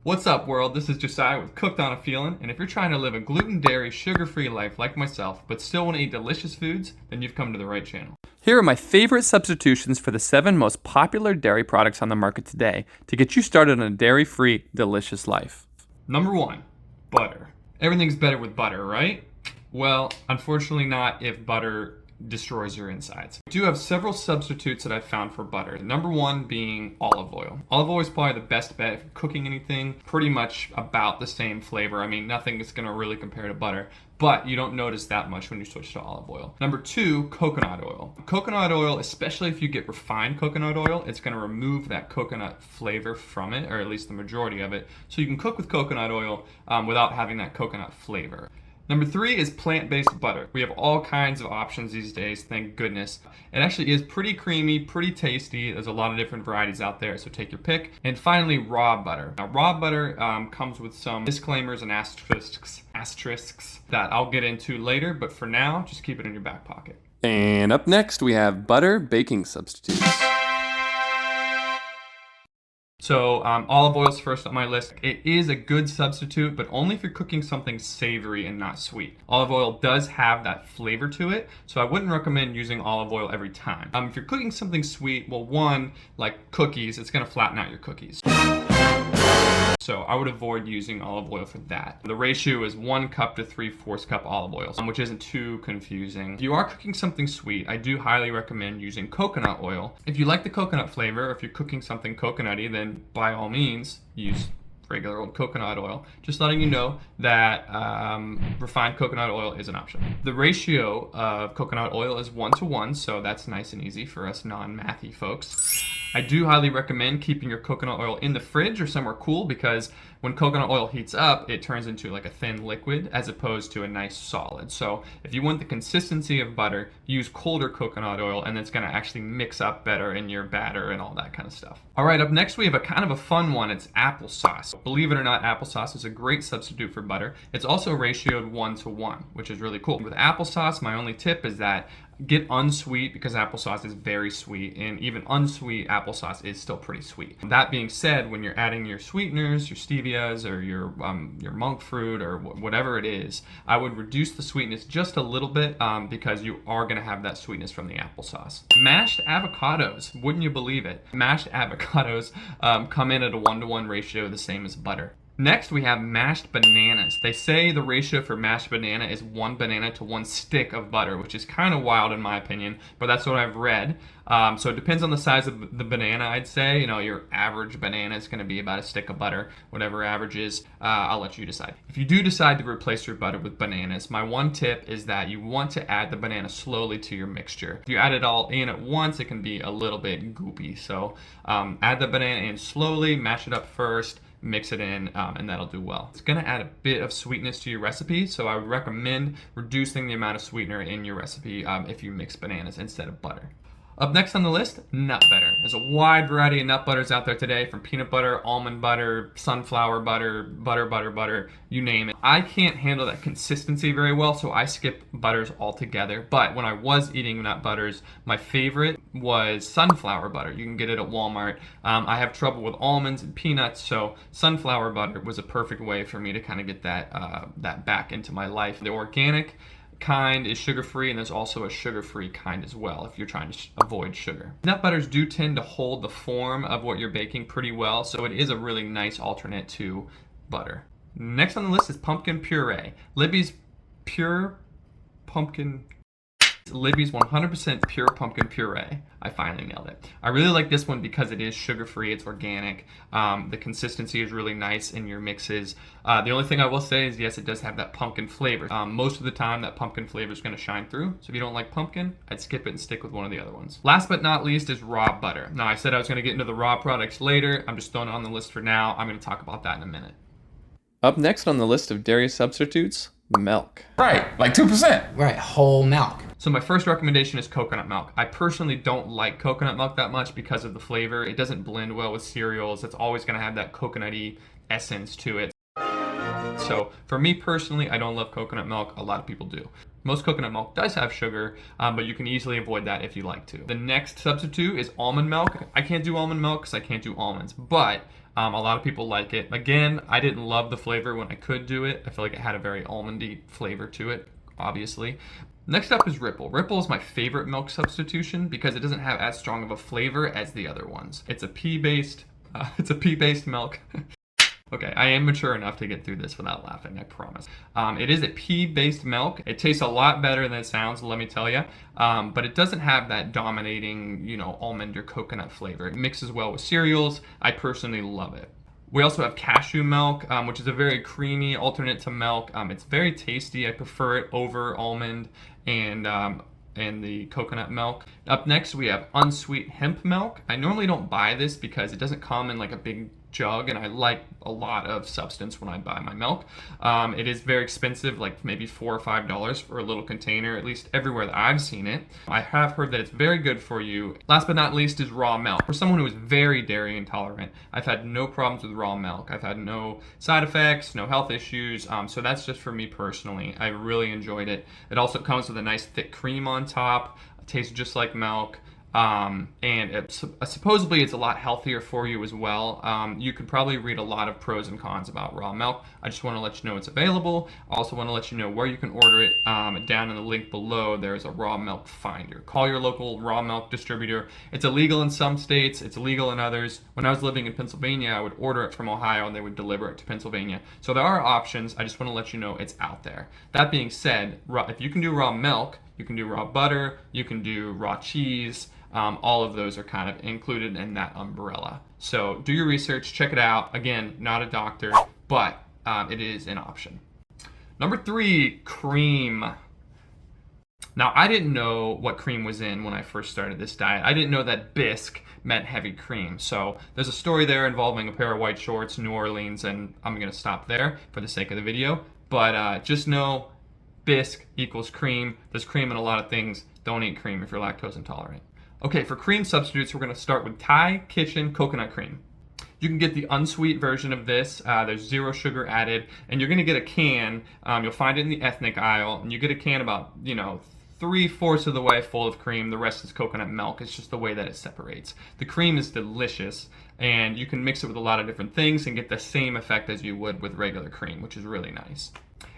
What's up, world? This is Josiah with Cooked on a Feeling, and if you're trying to live a gluten, dairy, sugar-free life like myself, but still want to eat delicious foods, then you've come to the right channel. Here are my favorite substitutions for the 7 most popular dairy products on the market today to get you started on a dairy-free, delicious life. Number 1, butter. Everything's better with butter, right? Well, unfortunately not if butter destroys your insides. I do have several substitutes that I've found for butter. Number 1 being olive oil. Olive oil is probably the best bet if you're cooking anything. Pretty much about the same flavor. I mean, nothing is going to really compare to butter, but you don't notice that much when you switch to olive oil. Number 2, coconut oil. Coconut oil, especially if you get refined coconut oil, it's going to remove that coconut flavor from it, or at least the majority of it. So you can cook with coconut oil without having that coconut flavor. Number 3 is plant-based butter. We have all kinds of options these days, thank goodness. It actually is pretty creamy, pretty tasty. There's a lot of different varieties out there, so take your pick. And finally, raw butter. Now, raw butter comes with some disclaimers and asterisks that I'll get into later, but for now, just keep it in your back pocket. And up next, we have butter baking substitutes. So olive oil is first on my list. It is a good substitute, but only if you're cooking something savory and not sweet. Olive oil does have that flavor to it, so I wouldn't recommend using olive oil every time. If you're cooking something sweet, well, one, like cookies, it's gonna flatten out your cookies. So I would avoid using olive oil for that. The ratio is 1 cup to 3/4 cup olive oil, which isn't too confusing. If you are cooking something sweet, I do highly recommend using coconut oil. If you like the coconut flavor, or if you're cooking something coconutty, then by all means, use regular old coconut oil. Just letting you know that refined coconut oil is an option. The ratio of coconut oil is 1:1, so that's nice and easy for us non-mathy folks. I do highly recommend keeping your coconut oil in the fridge or somewhere cool, because when coconut oil heats up, it turns into like a thin liquid as opposed to a nice solid. So if you want the consistency of butter, use colder coconut oil, and it's gonna actually mix up better in your batter and all that kind of stuff. All right, up next we have a kind of a fun one. It's applesauce. Believe it or not, applesauce is a great substitute for butter. It's also ratioed 1:1, which is really cool. With applesauce, my only tip is that get unsweet, because applesauce is very sweet, and even unsweet applesauce is still pretty sweet. That being said, when you're adding your sweeteners, your stevias, or your monk fruit, or whatever it is, I would reduce the sweetness just a little bit because you are gonna have that sweetness from the applesauce. Mashed avocados, wouldn't you believe it? Mashed avocados come in at a 1:1 ratio, the same as butter. Next, we have mashed bananas. They say the ratio for mashed banana is 1 banana to 1 stick of butter, which is kind of wild in my opinion, but that's what I've read. So it depends on the size of the banana, I'd say. You know, your average banana is going to be about a stick of butter, whatever average is. I'll let you decide. If you do decide to replace your butter with bananas, my one tip is that you want to add the banana slowly to your mixture. If you add it all in at once, it can be a little bit goopy. So add the banana in slowly, mash it up first, mix it in, and that'll do well. It's gonna add a bit of sweetness to your recipe, so I would recommend reducing the amount of sweetener in your recipe if you mix bananas instead of butter. Up next on the list, nut butter. There's a wide variety of nut butters out there today, from peanut butter, almond butter, sunflower butter, butter, you name it. I can't handle that consistency very well, so I skip butters altogether. But when I was eating nut butters, my favorite was sunflower butter. You can get it at Walmart. I have trouble with almonds and peanuts, so sunflower butter was a perfect way for me to kind of get that back into my life. The organic kind is sugar-free, and there's also a sugar-free kind as well if you're trying to avoid sugar. Nut butters do tend to hold the form of what you're baking pretty well, so it is a really nice alternate to butter. Next on the list is pumpkin puree. Libby's 100% pure pumpkin puree. I finally nailed it. I really like this one because it is sugar-free, it's organic. The consistency is really nice in your mixes. The only thing I will say is, yes, it does have that pumpkin flavor. Most of the time, that pumpkin flavor is gonna shine through. So if you don't like pumpkin, I'd skip it and stick with one of the other ones. Last but not least is raw butter. Now, I said I was gonna get into the raw products later. I'm just throwing it on the list for now. I'm gonna talk about that in a minute. Up next on the list of dairy substitutes, milk. Right, like 2%. Right, whole milk. So my first recommendation is coconut milk. I personally don't like coconut milk that much because of the flavor. It doesn't blend well with cereals. It's always gonna have that coconutty essence to it. So for me personally, I don't love coconut milk. A lot of people do. Most coconut milk does have sugar, but you can easily avoid that if you like to. The next substitute is almond milk. I can't do almond milk because I can't do almonds, but A lot of people like it. Again, I didn't love the flavor when I could do it. I feel like it had a very almondy flavor to it, obviously. Next up is Ripple. Ripple is my favorite milk substitution because it doesn't have as strong of a flavor as the other ones. It's a pea-based milk. Okay, I am mature enough to get through this without laughing, I promise. It is a pea-based milk. It tastes a lot better than it sounds, let me tell you. But it doesn't have that dominating, almond or coconut flavor. It mixes well with cereals. I personally love it. We also have cashew milk, which is a very creamy alternate to milk. It's very tasty. I prefer it over almond and the coconut milk. Up next, we have unsweet hemp milk. I normally don't buy this because it doesn't come in like a big jug, and I like a lot of substance when I buy my milk. It is very expensive, like maybe $4 or $5 for a little container, at least everywhere that I've seen it. I have heard that it's very good for you. Last but not least is raw milk. For someone who is very dairy intolerant, I've had no problems with raw milk. I've had no side effects, no health issues, so that's just for me personally. I really enjoyed it. It also comes with a nice thick cream on top. It tastes just like milk. And supposedly it's a lot healthier for you as well. You could probably read a lot of pros and cons about raw milk. I just want to let you know it's available. I also want to let you know where you can order it. Down in the link below, there's a raw milk finder. Call your local raw milk distributor. It's illegal in some states, it's illegal in others. When I was living in Pennsylvania, I would order it from Ohio and they would deliver it to Pennsylvania. So there are options. I just want to let you know it's out there. That being said, if you can do raw milk, you can do raw butter, you can do raw cheese. All of those are kind of included in that umbrella. So do your research, check it out. Again, not a doctor, but it is an option. Number 3, cream. Now, I didn't know what cream was in when I first started this diet. I didn't know that bisque meant heavy cream. So there's a story there involving a pair of white shorts in New Orleans, and I'm going to stop there for the sake of the video. But just know bisque equals cream. There's cream in a lot of things. Don't eat cream if you're lactose intolerant. Okay, for cream substitutes, we're going to start with Thai Kitchen coconut cream. You can get the unsweet version of this. There's 0 sugar added, and you're going to get a can. You'll find it in the ethnic aisle, and you get a can about 3/4 of the way full of cream. The rest is coconut milk. It's just the way that it separates. The cream is delicious, and you can mix it with a lot of different things and get the same effect as you would with regular cream, which is really nice.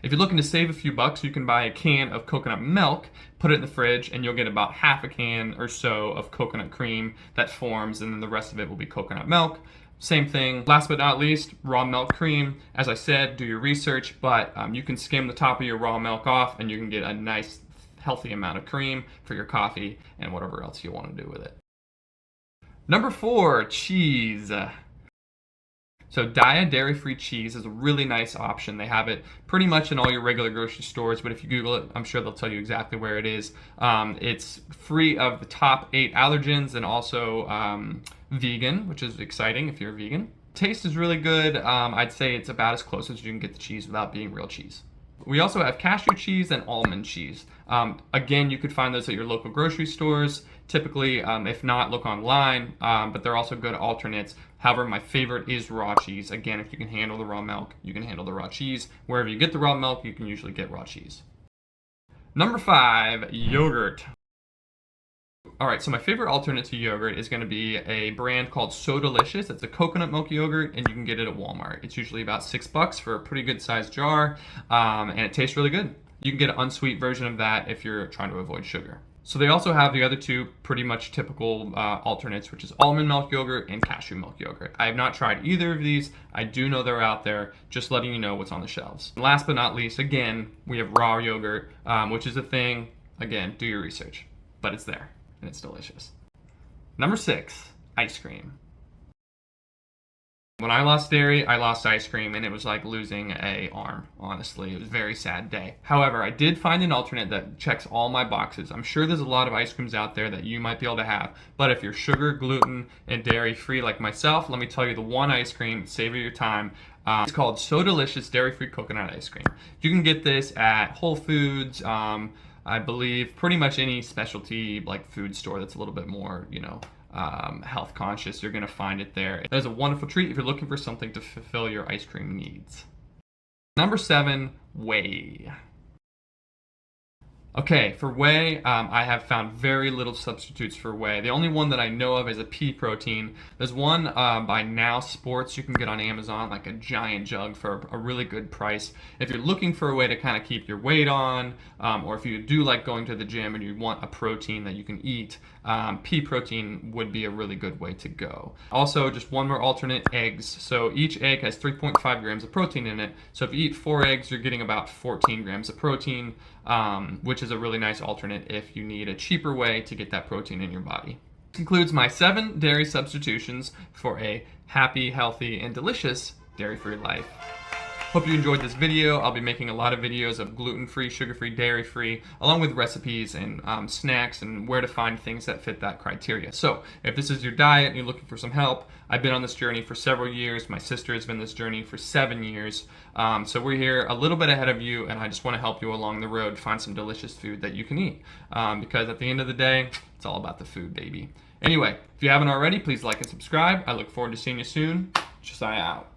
If you're looking to save a few bucks, you can buy a can of coconut milk, put it in the fridge, and you'll get about half a can or so of coconut cream that forms, and then the rest of it will be coconut milk. Same thing. Last but not least, raw milk cream. As I said, do your research, but you can skim the top of your raw milk off, and you can get a nice, healthy amount of cream for your coffee and whatever else you want to do with it. Number 4, cheese. So Daiya dairy-free cheese is a really nice option. They have it pretty much in all your regular grocery stores, but if you Google it, I'm sure they'll tell you exactly where it is. It's free of the top 8 allergens and also vegan, which is exciting if you're a vegan. Taste is really good. I'd say it's about as close as you can get the cheese without being real cheese. We also have cashew cheese and almond cheese. Again, you could find those at your local grocery stores. Typically, if not, look online, but they're also good alternates. However, my favorite is raw cheese. Again, if you can handle the raw milk, you can handle the raw cheese. Wherever you get the raw milk, you can usually get raw cheese. Number 5, yogurt. All right, so my favorite alternate to yogurt is going to be a brand called So Delicious. It's a coconut milk yogurt, and you can get it at Walmart. It's usually about $6 for a pretty good sized jar, and it tastes really good. You can get an unsweet version of that if you're trying to avoid sugar. So they also have the other 2 pretty much typical alternates, which is almond milk yogurt and cashew milk yogurt. I have not tried either of these. I do know they're out there, just letting you know what's on the shelves. And last but not least, again, we have raw yogurt, which is a thing. Again, do your research, but it's there and it's delicious. Number 6, ice cream. When I lost dairy, I lost ice cream, and it was like losing an arm, honestly. It was a very sad day. However, I did find an alternate that checks all my boxes. I'm sure there's a lot of ice creams out there that you might be able to have, but if you're sugar, gluten, and dairy-free like myself, let me tell you the one ice cream, save your time. It's called So Delicious Dairy-Free Coconut Ice Cream. You can get this at Whole Foods, I believe pretty much any specialty like food store that's a little bit more, health conscious. You're going to find it there. It is a wonderful treat if you're looking for something to fulfill your ice cream needs. Number 7, Whey. Okay, for whey, I have found very little substitutes for whey. The only one that I know of is a pea protein. There's one by Now Sports you can get on Amazon, like a giant jug for a really good price. If you're looking for a way to kind of keep your weight on, or if you do like going to the gym and you want a protein that you can eat, pea protein would be a really good way to go. Also, just one more alternate, eggs. So each egg has 3.5 grams of protein in it. So if you eat 4 eggs, you're getting about 14 grams of protein, which is a really nice alternate if you need a cheaper way to get that protein in your body. This concludes my 7 dairy substitutions for a happy, healthy, and delicious dairy-free life. Hope you enjoyed this video. I'll be making a lot of videos of gluten-free, sugar-free, dairy-free, along with recipes and snacks and where to find things that fit that criteria. So if this is your diet and you're looking for some help, I've been on this journey for several years. My sister has been on this journey for 7 years. So we're here a little bit ahead of you, and I just want to help you along the road find some delicious food that you can eat. Because at the end of the day, it's all about the food, baby. Anyway, if you haven't already, please like and subscribe. I look forward to seeing you soon. Josiah out.